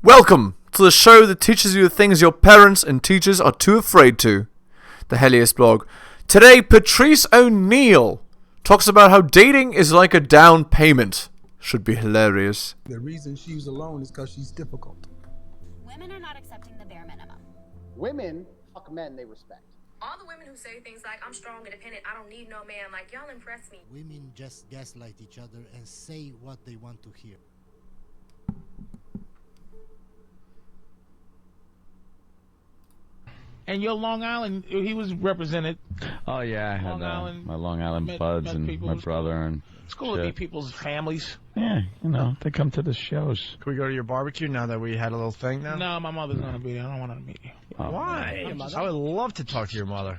Welcome to the show that teaches you the things your parents and teachers are too afraid to. The Helios blog. Today, Patrice O'Neal talks about how dating is like a down payment. Should be hilarious. The reason she's alone is because she's difficult. Women are not accepting the bare minimum. Women fuck men they respect. All the women who say things like, I'm strong, independent, I don't need no man, like, y'all impress me. Women just gaslight each other and say what they want to hear. And your Long Island, he was represented. Oh yeah, I had my Long Island buds and my brother and it's cool to meet people's families. Yeah, you know, they come to the shows. Can we go to your barbecue now that we had a little thing now? No, my mother's gonna be there. I don't want to meet you. Why? I would love to talk to your mother.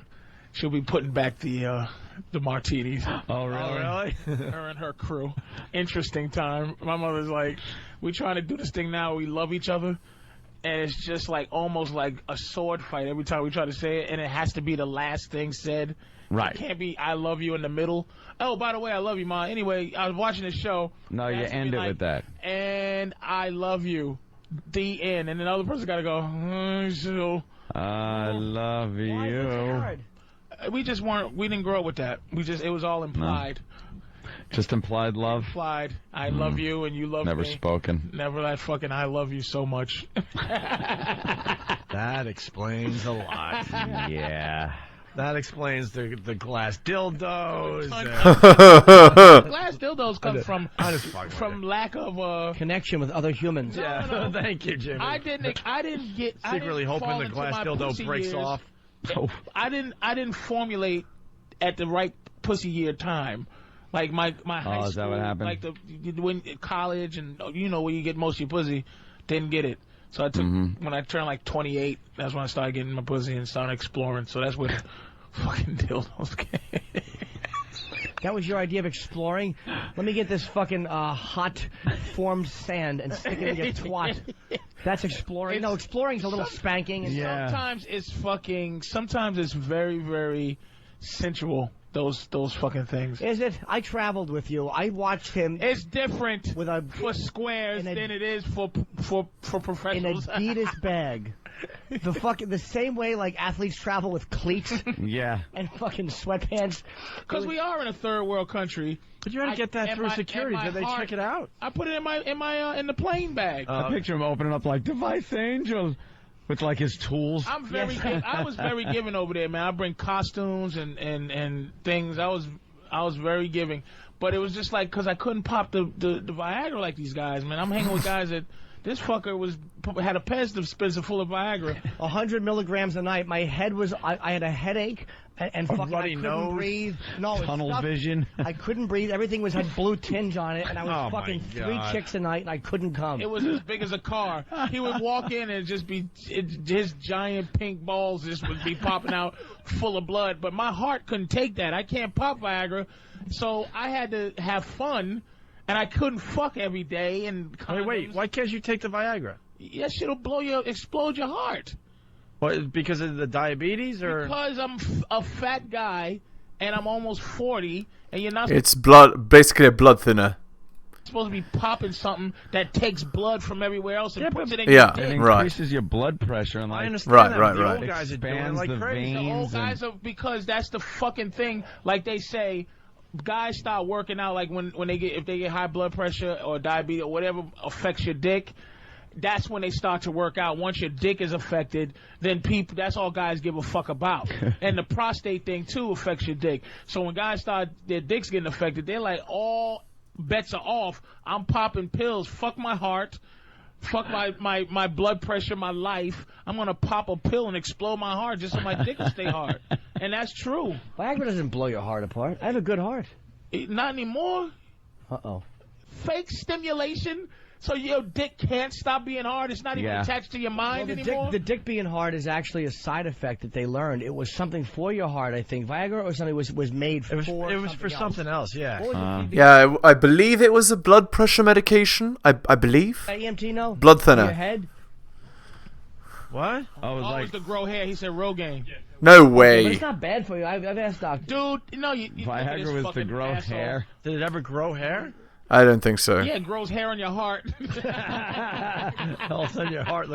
She'll be putting back the martinis. Oh really? Oh, really? Her and her crew. Interesting time. My mother's like, we trying to do this thing now. We love each other. And it's just like almost like a sword fight every time we try to say it, and it has to be the last thing said. Right. It can't be I love you in the middle. Oh, by the way, I love you, Ma. Anyway, I was watching this show. No, you end it with that. And I love you. The end. And then the other person got to go, I love you. We just weren't, we didn't grow up with that. It was all implied. No. Just implied love? Implied. I love you and you love Never me. Never spoken. Never that fucking I love you so much. That explains a lot. Yeah. That explains the glass dildos. Glass dildos come from lack of connection with other humans. Yeah, no. Thank you, Jimmy. I didn't get secretly hoping the glass dildo breaks off. I didn't formulate at the right pussy year time. Like my high school, is that what happened? like when college and you know where you get most of your pussy, didn't get it. So I took when I turned like 28, that's when I started getting my pussy and started exploring. So that's where the fucking dildos came. That was your idea of exploring? Let me get this fucking hot formed sand and stick it in your twat. That's exploring. No, exploring's a little spanking. And sometimes it's very, very sensual. Those fucking things. Is it? I traveled with you. I watched him. It's different for squares than it is for professionals. In a Adidas bag. The same way like athletes travel with cleats. Yeah. And fucking sweatpants. Because we are in a third world country. But you had to get that through security. Did they check it out? I put it in the plane bag. I picture him opening up like Device Angel. With like his tools. I was very giving over there, man. I bring costumes and things. I was very giving, but it was just like because I couldn't pop the Viagra like these guys, man. I'm hanging with guys that this fucker had a pants dispenser full of Viagra. 100 milligrams a night. My head was I had a headache. And fucking I couldn't breathe. No, tunnel vision. I couldn't breathe. Everything had blue tinge on it, and I was fucking 3 chicks a night, and I couldn't come. It was as big as a car. He would walk in and just be his giant pink balls just would be popping out full of blood. But my heart couldn't take that. I can't pop Viagra, so I had to have fun, and I couldn't fuck every day. And wait, why can't you take the Viagra? That shit'll explode your heart. What, because of the diabetes, or because I'm a fat guy and I'm almost 40, and you're not. It's basically a blood thinner. You're supposed to be popping something that takes blood from everywhere else and puts it in your dick. It increases your blood pressure and I understand that. The old guys are doing it like crazy. The old guys are because that's the fucking thing. Like they say, guys start working out like when if they get high blood pressure or diabetes or whatever affects your dick. That's when they start to work out. Once your dick is affected, then that's all guys give a fuck about. And the prostate thing, too, affects your dick. So when guys start their dicks getting affected, they're like, all bets are off. I'm popping pills. Fuck my heart. Fuck my blood pressure, my life. I'm going to pop a pill and explode my heart just so my dick will stay hard. And that's true. Viagra doesn't blow your heart apart. I have a good heart. Not anymore. Uh-oh. Fake stimulation. So your dick can't stop being hard? It's not even attached to your mind anymore? The dick being hard is actually a side effect that they learned. It was something for your heart, I think. Viagra or something was made for It was for something else, yeah. Yeah, I believe it was a blood pressure medication. I believe. AMT, no? Blood thinner. Your head? What? Oh, it was the grow hair. He said Rogaine. No way. But it's not bad for you. I've asked doctors. Dude, no, Viagra was to grow hair. Did it ever grow hair? I don't think so. Yeah, it grows hair on your heart. All of a sudden your heart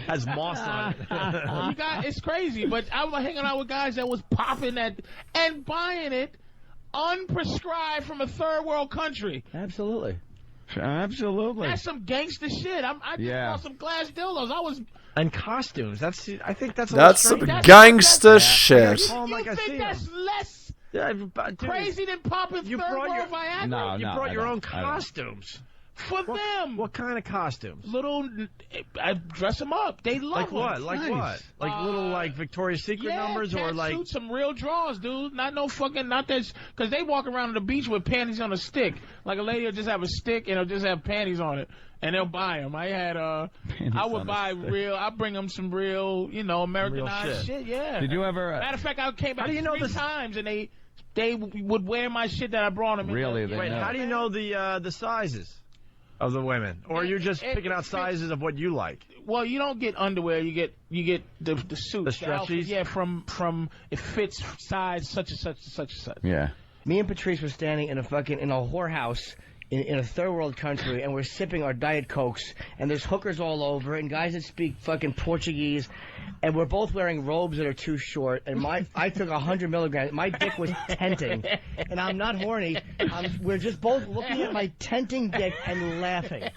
has moss on it. It's crazy, but I was hanging out with guys that was popping that and buying it unprescribed from a third world country. Absolutely. That's some gangster shit. I just bought some glass dildos. And costumes. I think that's some gangster shit. You think that's less crazy than popping third world Viagra? No, you brought your own costumes. For them. What kind of costumes? I dress them up. They love them. What? Like nice. what? Like little Victoria's Secret numbers, or like suit, some real draws, dude. Not that, because they walk around on the beach with panties on a stick. Like a lady will just have a stick and it'll just have panties on it, and they'll buy them. I would buy real. I bring them some real, Americanized shit. Yeah. Did you ever? Matter of fact, I came back 3 times and they would wear my shit that I brought them. Really? Wait, how do you know the sizes of the women, or you're just picking out sizes of what you like? Well, you don't get underwear. You get the suit, the stretchies. Yeah, from it fits size such and such and such and such. Yeah. Me and Patrice were standing in a whorehouse in a third world country, and we're sipping our Diet Cokes, and there's hookers all over, and guys that speak fucking Portuguese, and we're both wearing robes that are too short, and I took 100 milligrams. My dick was tenting, and I'm not horny. We're just both looking at my tenting dick and laughing.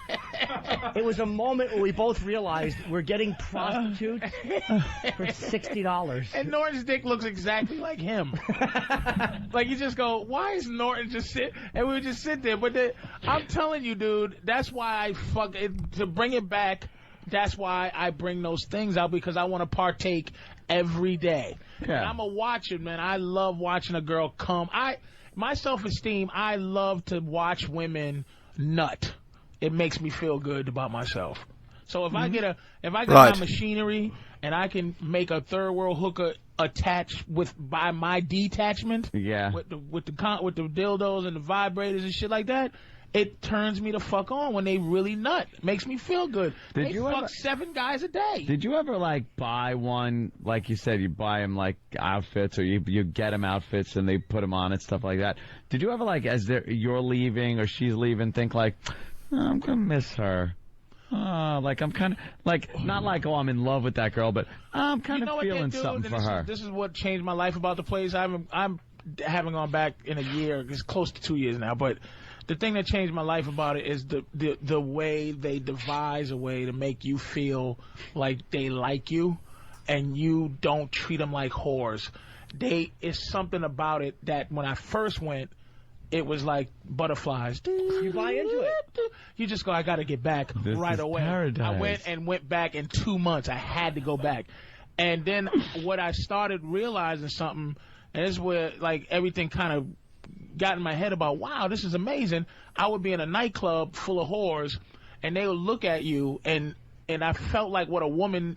It was a moment where we both realized we're getting prostitutes for $60. And Norton's dick looks exactly like him. Like, you just go, why is Norton just sit? And we would just sit there. But I'm telling you, dude, that's why to bring it back, that's why I bring those things out, because I want to partake every day. Yeah. And I'm a watcher, man. I love watching a girl come. My self-esteem, I love to watch women nut. It makes me feel good about myself. So if I get my machinery and I can make a third world hooker attached by my detachment, with the dildos and the vibrators and shit like that, it turns me the fuck on when they really nut. It makes me feel good. They fuck 7 guys a day. Did you ever buy one, like you said, you buy them outfits, or you get them outfits and they put them on and stuff like that? Did you ever as you're leaving or she's leaving, think I'm gonna miss her? I'm kind of not I'm in love with that girl, but I'm kind of feeling something for her. This is what changed my life about the place. I haven't gone back in a year. It's close to 2 years now, but the thing that changed my life about it is the way they devise a way to make you feel like they like you, and you don't treat them like whores. It's something about it that when I first went, it was like butterflies. You buy into it. You just go, I got to get back right away. Paradise. I went back in 2 months. I had to go back. And then what I started realizing something, and this is where everything kind of got in my head about, wow, this is amazing. I would be in a nightclub full of whores, and they would look at you, and I felt like what a woman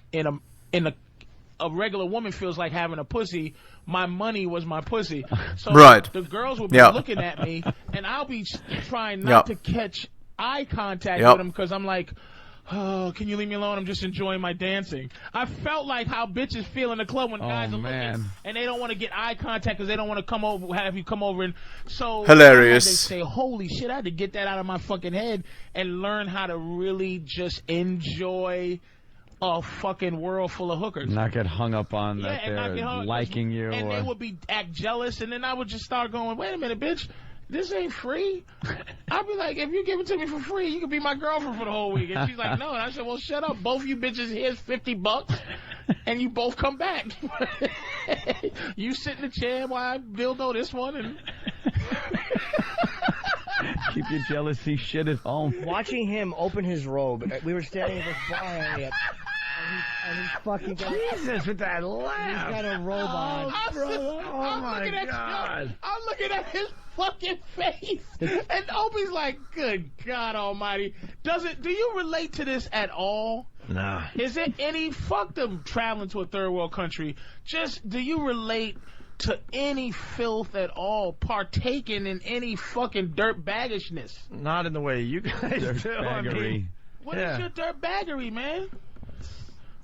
a regular woman feels like having a pussy. My money was my pussy. So the girls would be looking at me, and I'll be trying not to catch eye contact with them, because I'm like, oh, can you leave me alone? I'm just enjoying my dancing. I felt like how bitches feel in the club when guys are looking and they don't want to get eye contact because they don't want to have you come over. And so hilarious. They say, holy shit, I had to get that out of my fucking head and learn how to really just enjoy a fucking world full of hookers. Not get hung up on that they're liking you. And they would act jealous, and then I would just start going, wait a minute, bitch. This ain't free. I'd be like, if you give it to me for free, you can be my girlfriend for the whole week. And she's like, no. And I said, well, shut up. Both you bitches, here's $50, and you both come back. You sit in the chair while I dildo this one. And keep your jealousy shit at home. Watching him open his robe, we were standing at this bar area. And he's fucking got Jesus with that laugh. He's got a robe on. Oh my God. I'm looking at his fucking face. And Opie's like, good God almighty. Do you relate to this at all? No. Is there any, fuck them traveling to a third world country, do you relate to any filth at all, partaking in any fucking dirt baggishness? Not in the way you guys do. Baggery. What is your dirt baggery, man?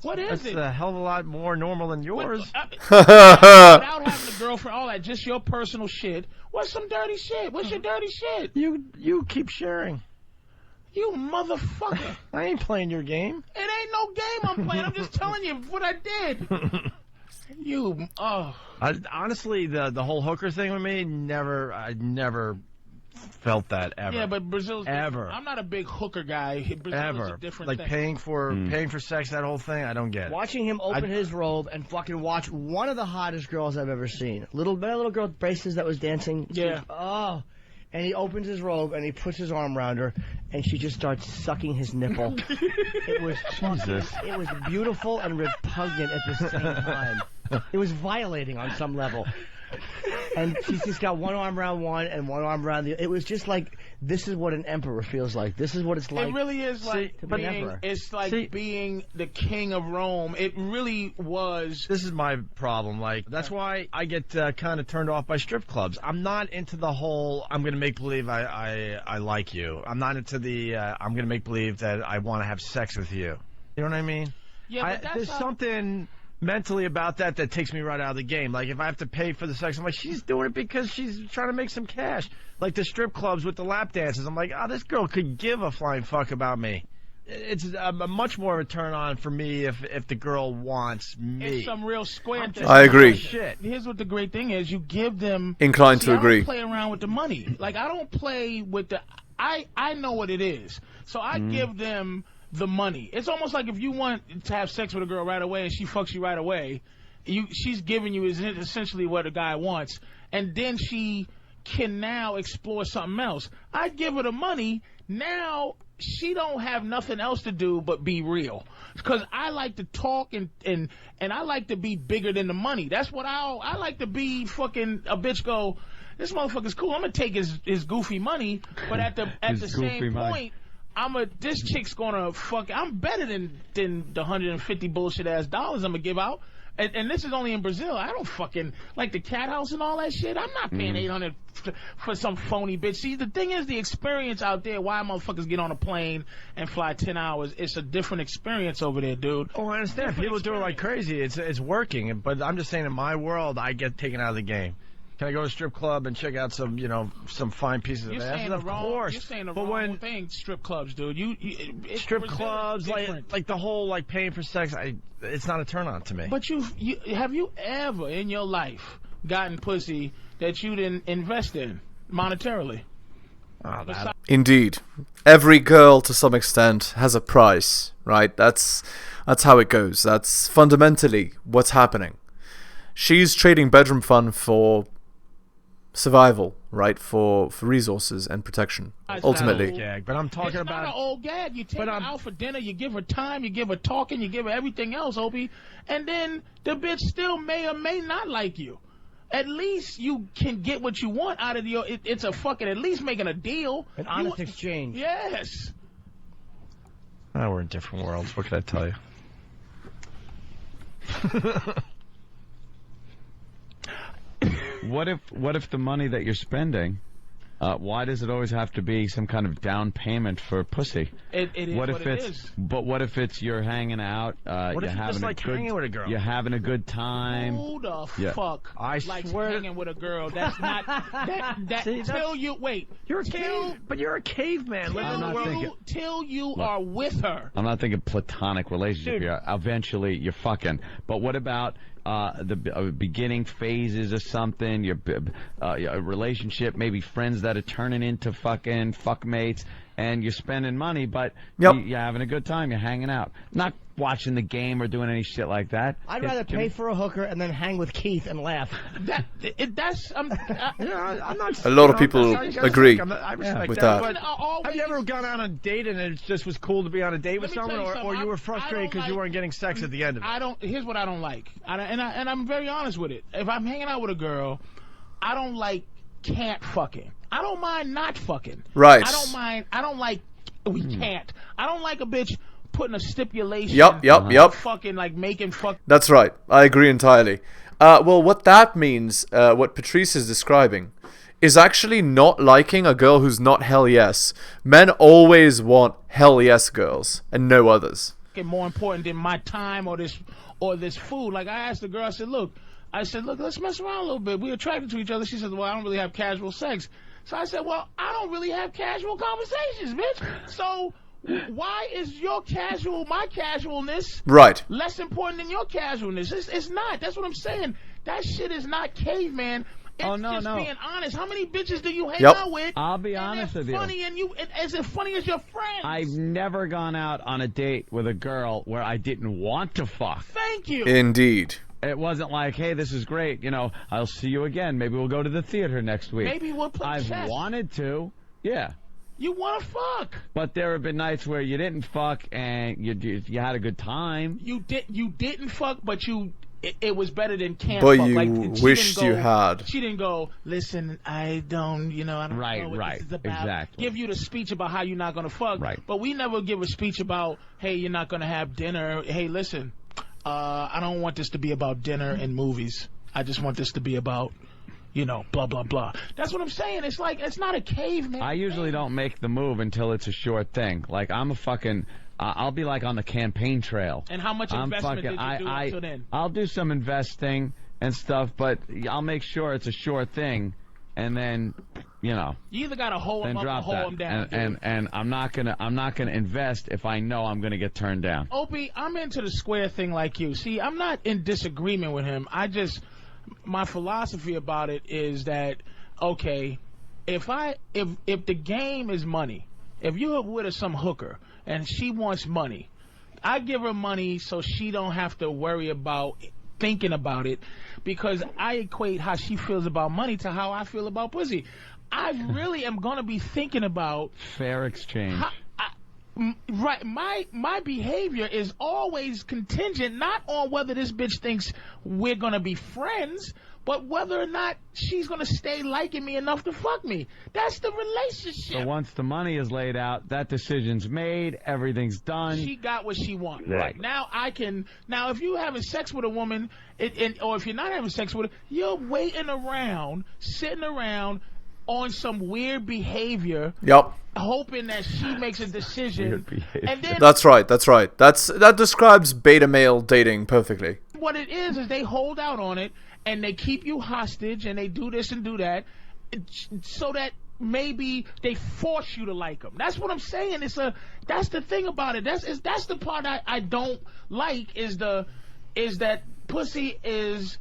What is That's it? a hell of a lot more normal than yours. Without having a girlfriend, all that, just your personal shit. What's some dirty shit? What's your dirty shit? You keep sharing. You motherfucker. I ain't playing your game. It ain't no game I'm playing. I'm just telling you what I did. Honestly, the whole hooker thing with me, I never felt that ever. Yeah, but Brazil's ever. Different. I'm not a big hooker guy. Brazil ever. is a different like thing. paying for sex, that whole thing, I don't get it. Watching him open his robe and fucking watch one of the hottest girls I've ever seen. Little girl with braces that was dancing. Yeah. And he opens his robe and he puts his arm around her and she just starts sucking his nipple. It was it was beautiful and repugnant at the same time. It was violating on some level. And she's just got one arm around one and one arm around the other. It was just like, this is what an emperor feels like. This is what it's like. It really is like being the king of Rome. It really was. This is my problem. Like, that's why I get kind of turned off by strip clubs. I'm not into the whole, I'm going to make believe I like you. I'm not into the, I'm going to make believe that I want to have sex with you. You know what I mean? Yeah, but there's something mentally about that takes me right out of the game. Like, if I have to pay for the sex, I'm like, she's doing it because she's trying to make some cash. Like the strip clubs with the lap dances, I'm like, this girl could give a flying fuck about me. It's a much more of a turn on for me if the girl wants me. It's some real square thing. I agree. Shit. Here's what the great thing is: you give them. Inclined to agree. I don't play around with the money. Like, I don't play with the. I know what it is, so I give them the money. It's almost like if you want to have sex with a girl right away and she fucks you right away, she's giving you essentially what a guy wants, and then she can now explore something else. I give her the money. Now she don't have nothing else to do but be real, because I like to talk and I like to be bigger than the money. That's what I like to be. Fucking a bitch go, this motherfucker's cool. I'm gonna take his goofy money, but at the same point, this chick's gonna fuck. I'm better than the 150 bullshit ass dollars I'm gonna give out. And this is only in Brazil. I don't fucking like the cat house and all that shit. I'm not paying $800 for some phony bitch. See, the thing is, the experience out there, why motherfuckers get on a plane and fly 10 hours, it's a different experience over there, dude. Oh, I understand. People do it like crazy. It's working. But I'm just saying, in my world, I get taken out of the game. Can I go to a strip club and check out some fine pieces of ass? Of course. You're saying the wrong thing. Strip clubs, dude. Strip clubs, like the whole like paying for sex. It's not a turn on to me. But have you ever in your life gotten pussy that you didn't invest in monetarily? Indeed, every girl to some extent has a price, right? That's how it goes. That's fundamentally what's happening. She's trading bedroom fun for survival, right? For resources and protection. Ultimately, gag, but I'm talking it's not an old gag. You take her out for dinner, you give her time, you give her talking, you give her everything else, Opie, and then the bitch still may or may not like you. At least you can get what you want out of your. It's a fucking at least making a deal, an honest exchange. Yes. We're in different worlds. What can I tell you? What if the money that you're spending, why does it always have to be some kind of down payment for pussy? It is what it is. But what if it's you're hanging out, what you're if having just hanging with a girl? You're having a good time. Who the fuck likes hanging with a girl? That's not that. See, till you wait. You're a caveman living in the world. Till you are with her. I'm not thinking platonic relationship here. Eventually, you're fucking. But what about the beginning phases of something, your relationship, maybe friends that are turning into fucking fuckmates, and you're spending money, but you're having a good time, you're hanging out, not watching the game or doing any shit like that. I'd rather pay for a hooker and then hang with Keith and laugh. I'm not. A lot of people agree I respect with that. that. But have you ever gone on a date and it just was cool to be on a date with someone, or you were frustrated because you weren't getting sex at the end of it? Here's what I don't like, and I'm very honest with it. If I'm hanging out with a girl, I don't like can't fucking. I don't mind not fucking. Right. I don't like we can't. I don't like a bitch putting a stipulation. Yep. Fucking like making fuck. That's right. I agree entirely. Well, what that means, what Patrice is describing, is actually not liking a girl who's not hell yes. Men always want hell yes girls and no others. fucking more important than my time or this food. Like I asked the girl, I said, look, let's mess around a little bit. We're attracted to each other. She said, well, I don't really have casual sex. So I said, well, I don't really have casual conversations, bitch. So why is my casualness less important than your casualness? It's not. That's what I'm saying. That shit is not caveman. It's just being honest. How many bitches do you hang out with? I'll be honest with you. Funny and is it funny as your friends? I've never gone out on a date with a girl where I didn't want to fuck. Thank you. Indeed. It wasn't like, hey, this is great. You know, I'll see you again. Maybe we'll go to the theater next week. Maybe we'll play chess. I've wanted to. Yeah. You want to fuck. But there have been nights where you didn't fuck and you had a good time. You didn't fuck, but it was better than can't but fuck. You like, wished you had. She didn't go, listen, I don't know what this is about. Exactly. Give you the speech about how you're not going to fuck. Right. But we never give a speech about, hey, you're not going to have dinner. Hey, listen, I don't want this to be about dinner and movies. I just want this to be about, blah, blah, blah. That's what I'm saying. It's like, it's not a caveman. I usually don't make the move until it's a short thing. Like, I'm a fucking... I'll be like on the campaign trail. And how much investment did you do until then? I'll do some investing and stuff, but I'll make sure it's a short thing, and then, You either got to hold them up or hold them down. And I'm not gonna invest if I know I'm gonna get turned down. Opie, I'm into the square thing like you. See, I'm not in disagreement with him. My philosophy about it is that, okay, if the game is money, if you're with some hooker and she wants money, I give her money so she don't have to worry about thinking about it, because I equate how she feels about money to how I feel about pussy. I really am going to be thinking about fair exchange. Right, my behavior is always contingent not on whether this bitch thinks we're gonna be friends, but whether or not she's gonna stay liking me enough to fuck me. That's the relationship. So once the money is laid out, that decision's made, everything's done. She got what she wanted. Right. Now if you're having sex with a woman, or if you're not having sex with her, you're waiting around, sitting around on some weird behavior. Yep. Hoping that she makes a decision. And then That's right. That describes beta male dating perfectly. What it is they hold out on it and they keep you hostage and they do this and do that, so that maybe they force you to like them. That's what I'm saying. That's the thing about it. That's the part I don't like, is that pussy is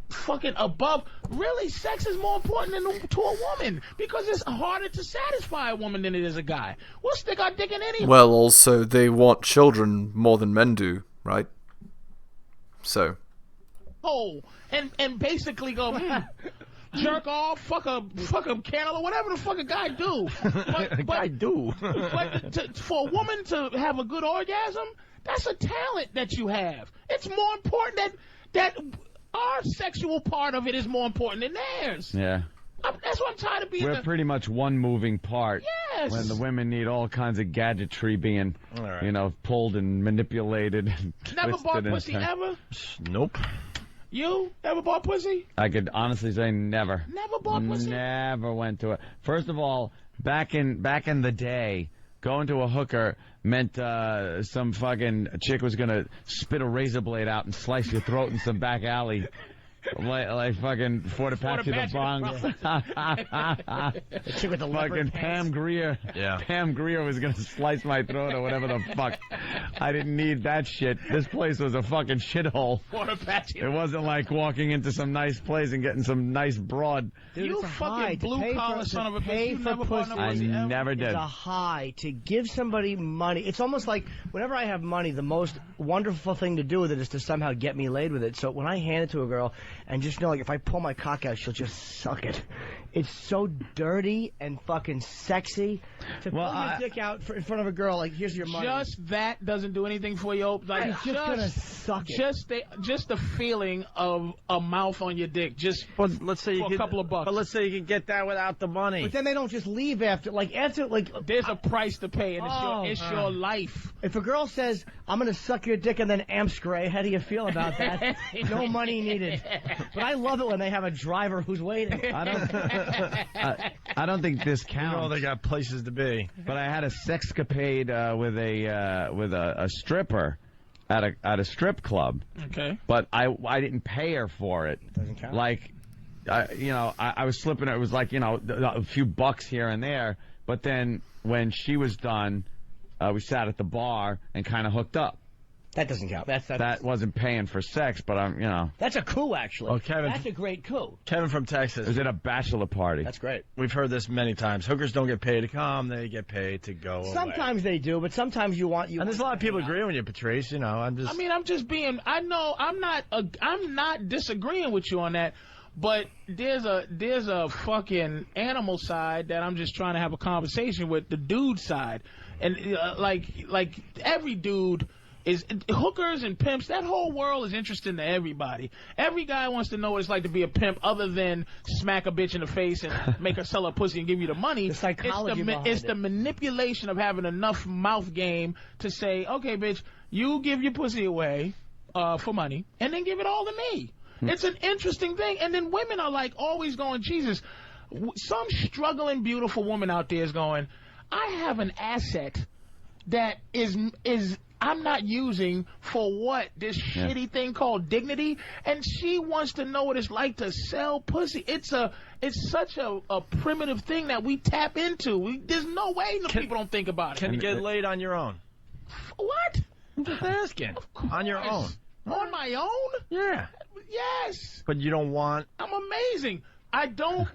fucking above. Really, sex is more important to a woman, because it's harder to satisfy a woman than it is a guy. We'll stick our dick in any. Well, also they want children more than men do, right? So. Oh, and basically go jerk off, fuck a candle, or whatever the fuck a guy do. But for a woman to have a good orgasm, that's a talent that you have. It's more important that our sexual part of it is more important than theirs. Yeah. That's what I'm tired of being. We're pretty much one moving part. Yes. When the women need all kinds of gadgetry being, pulled and manipulated. Never bought pussy ever? Nope. You ever bought pussy? I could honestly say never. Never bought pussy? Never went to it. First of all, back in the day, going to a hooker meant some fucking chick was gonna spit a razor blade out and slice your throat in some back alley, like fucking Fort Apache the Bronx. The chick with the fucking Pam Grier. Yeah. Pam Grier was gonna slice my throat or whatever the fuck. I didn't need that shit. This place was a fucking shithole. Fort Apache. It wasn't like walking into some nice place and getting some nice broad. Dude, you fucking blue collar son of a bitch. You never bought no pussy ever? Never did. It's a high to give somebody money. It's almost like whenever I have money, the most wonderful thing to do with it is to somehow get me laid with it. So when I hand it to a girl and just know, like, if I pull my cock out, she'll just suck it. It's so dirty and fucking sexy to pull your dick out in front of a girl. Like, here's your money. Just that doesn't do anything for you. Like, I'm just gonna suck it. Just the feeling of a mouth on your dick. Just let's say for a couple of bucks. But let's say you can get that without the money. But then they don't just leave after. There's a price to pay, and it's your life. If a girl says, "I'm gonna suck your dick and then amps gray," how do you feel about that? No money needed. But I love it when they have a driver who's waiting. I I don't think this You know counts. they got places to be. But I had a sexcapade with a stripper at a strip club. Okay. But I didn't pay her for it. Doesn't count. Like, I was slipping. It was like a few bucks here and there. But then when she was done, we sat at the bar and kind of hooked up. That doesn't count. That wasn't paying for sex, but That's a coup, actually. Oh, Kevin. That's a great coup. Kevin from Texas. It was at a bachelor party. That's great. We've heard this many times. Hookers don't get paid to come; they get paid to go away. Sometimes they do, but sometimes you want And there's a lot of people agreeing with you, Patrice. I'm just. I mean, I'm just being. I know I'm not disagreeing with you on that, but there's a fucking animal side that I'm just trying to have a conversation with, the dude side, and like every dude. Is hookers and pimps, that whole world is interesting to everybody. Every guy wants to know what it's like to be a pimp other than smack a bitch in the face and make her sell her pussy and give you the money. The psychology it's the manipulation of having enough mouth game to say, okay, bitch, you give your pussy away for money and then give it all to me. It's an interesting thing. And then women are like always going, Jesus, some struggling beautiful woman out there is going, I have an asset that is I'm not using for what? This shitty thing called dignity, and she wants to know what it's like to sell pussy. It's such a primitive thing that we tap into. There's no way people don't think about it. Can you get laid on your own? What? I'm just asking. On your own. On my own? Yeah. Yes. But you don't want. I'm amazing. I don't.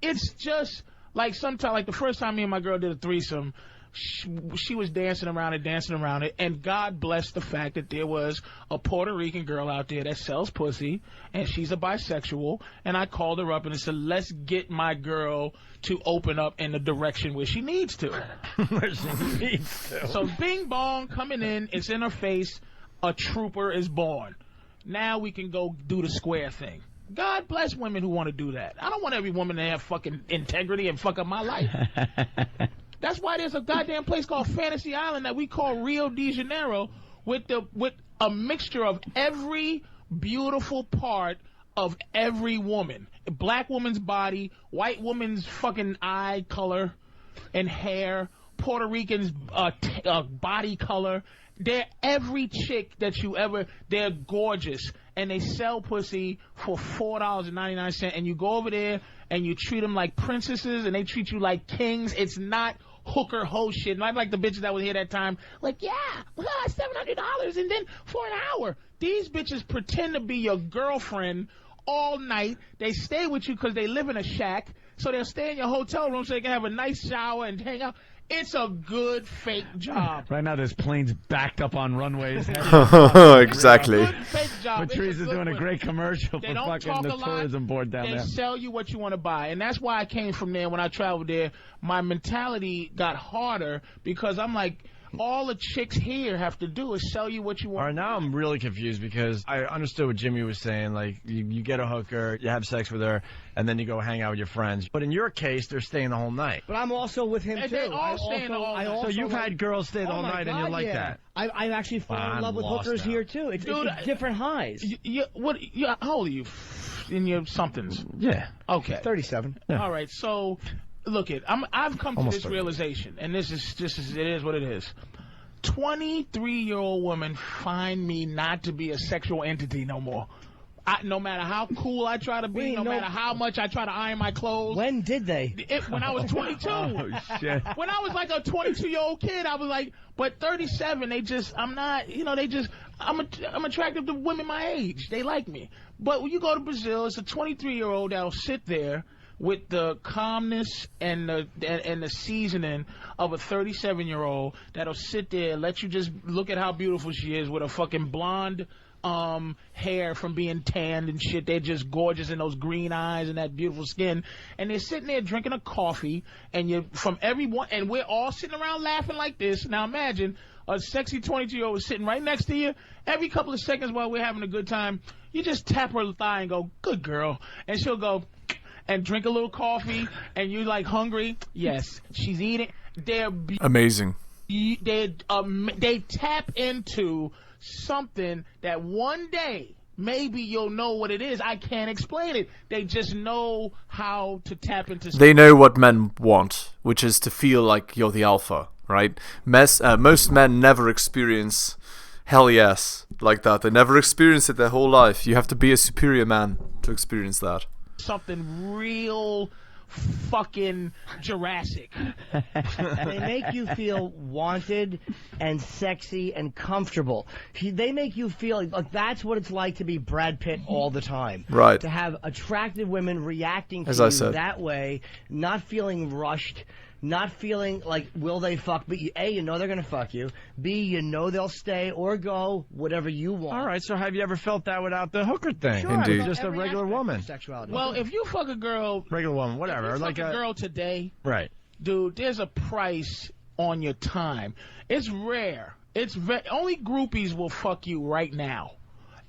It's just like sometimes, like the first time me and my girl did a threesome. She was dancing around it, and God bless the fact that there was a Puerto Rican girl out there that sells pussy, and she's a bisexual, and I called her up and I said, let's get my girl to open up in the direction where she needs to. Where she needs to. So bing bong, coming in, it's in her face, a trooper is born. Now we can go do the square thing. God bless women who want to do that. I don't want every woman to have fucking integrity and fuck up my life. That's why there's a goddamn place called Fantasy Island that we call Rio de Janeiro with a mixture of every beautiful part of every woman. Black woman's body, white woman's fucking eye color and hair, Puerto Rican's body color. They're every chick that you ever, they're gorgeous. And they sell pussy for $4.99. And you go over there and you treat them like princesses and they treat you like kings. It's not hooker hoe shit. Not like the bitches that was here that time. Like, yeah, $700 and then for an hour. These bitches pretend to be your girlfriend all night. They stay with you because they live in a shack. So they'll stay in your hotel room so they can have a nice shower and hang out. It's a good fake job. Right now, there's planes backed up on runways. Exactly. It's a good fake job. Patrice It's is good doing a one. great commercial They for don't fucking talk the a lot. tourism board down They there. sell you what you want to buy. And that's why I came from there. When I traveled there, my mentality got harder because I'm like, all the chicks here have to do is sell you what you want. All right, now I'm really confused because I understood what Jimmy was saying. Like, you get a hooker, you have sex with her, and then you go hang out with your friends. But in your case, they're staying the whole night. But I'm also with him, And too. they all staying the whole night. So you've had girls stay the Oh whole my night, and God, you like yeah. that. I've actually fallen in I'm love with lost hookers now. here, too. It's Dude, different highs. How old are you? In your somethings? Yeah. Okay. 37. Yeah. All right. So, look I've come to Almost this 30. realization, and this is just it is what it is. 23-year-old women find me not to be a sexual entity no more. No matter how cool I try to be, no matter how much I try to iron my clothes. When did they? When I was 22. Oh, shit. When I was like a 22-year-old kid, I was like, but 37, I'm not, I'm attractive to women my age. They like me. But when you go to Brazil, it's a 23-year-old that'll sit there with the calmness and the seasoning of a 37-year-old that'll sit there and let you just look at how beautiful she is with a fucking blonde hair from being tanned and shit. They're just gorgeous in those green eyes and that beautiful skin. And they're sitting there drinking a coffee, and and we're all sitting around laughing like this. Now imagine a sexy 22-year-old sitting right next to you. Every couple of seconds while we're having a good time, you just tap her thigh and go, good girl. And she'll go and drink a little coffee, and you're like hungry. Yes, she's eating. They're Amazing. they tap into something that one day maybe you'll know what it is. I can't explain it. They just know how to tap into. They know what men want, which is to feel like you're the alpha, right? Most men never experience hell yes like that. They never experience it their whole life. You have to be a superior man to experience that. Something real fucking Jurassic. They make you feel wanted and sexy and comfortable. They make you feel like that's what it's like to be Brad Pitt all the time. Right. To have attractive women reacting to As I you said. that way, not feeling rushed, not feeling like, will they fuck? But A, you know they're going to fuck you. B, you know they'll stay or go, whatever you want. All right, so have you ever felt that without the hooker thing? Sure, Indeed. Just a regular woman. Sexuality. Well, if you fuck a girl, Regular woman, whatever. if you Like fuck a girl today, Right. dude, there's a price on your time. It's rare. Only groupies will fuck you right now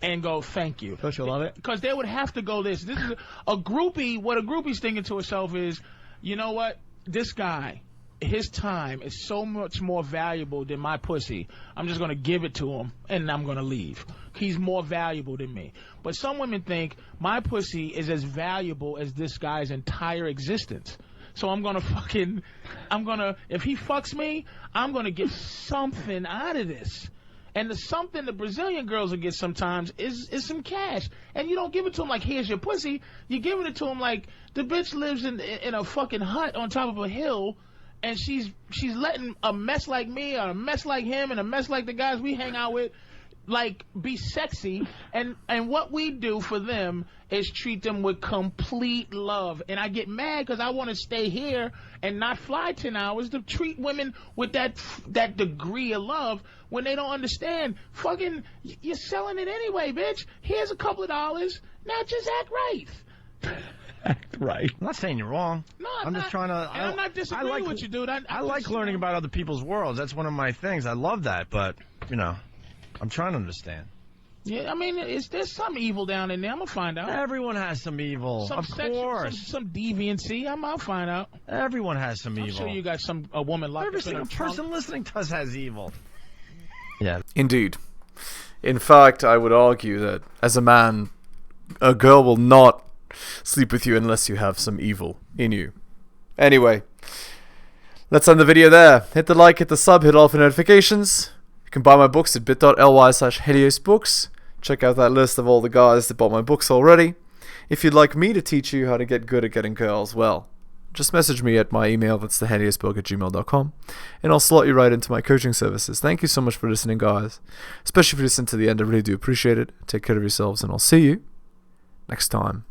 and go, thank you. Don't you love it? Because they would have to go this. This is a groupie. What a groupie's thinking to herself is, you know what? This guy, his time is so much more valuable than my pussy. I'm just going to give it to him, and I'm going to leave. He's more valuable than me. But some women think my pussy is as valuable as this guy's entire existence. So I'm going to if he fucks me, I'm going to get something out of this. And the something the Brazilian girls will get sometimes is some cash. And you don't give it to them like, here's your pussy. You're giving it to them like the bitch lives in a fucking hut on top of a hill, and she's letting a mess like me or a mess like him and a mess like the guys we hang out with, like, be sexy. And what we do for them is treat them with complete love. And I get mad because I want to stay here and not fly 10 hours to treat women with that degree of love when they don't understand. Fucking, you're selling it anyway, bitch. Here's a couple of dollars. Now just act right. Right. I'm not saying you're wrong. No, I'm just trying to. And I'm not disagreeing with you, dude. I like learning about other people's worlds. That's one of my things. I love that, but I'm trying to understand. Yeah, I mean, there's some evil down in there. I'm gonna find out. Everyone has some evil, of course. Some deviancy. I'll find out. Everyone has some evil. I'm sure you got a woman locked Every up in single a trunk. person listening to us has evil. Yeah. Indeed. In fact, I would argue that as a man, a girl will not sleep with you unless you have some evil in you. Anyway, let's end the video there. Hit the like, hit the sub, hit all for notifications. You can buy my books at bit.ly/heliosbooks. Check out that list of all the guys that bought my books already. If you'd like me to teach you how to get good at getting girls, well, just message me at my email, that's theheliosblog@gmail.com, and I'll slot you right into my coaching services. Thank you so much for listening, guys. Especially if you listen to the end, I really do appreciate it. Take care of yourselves, and I'll see you next time.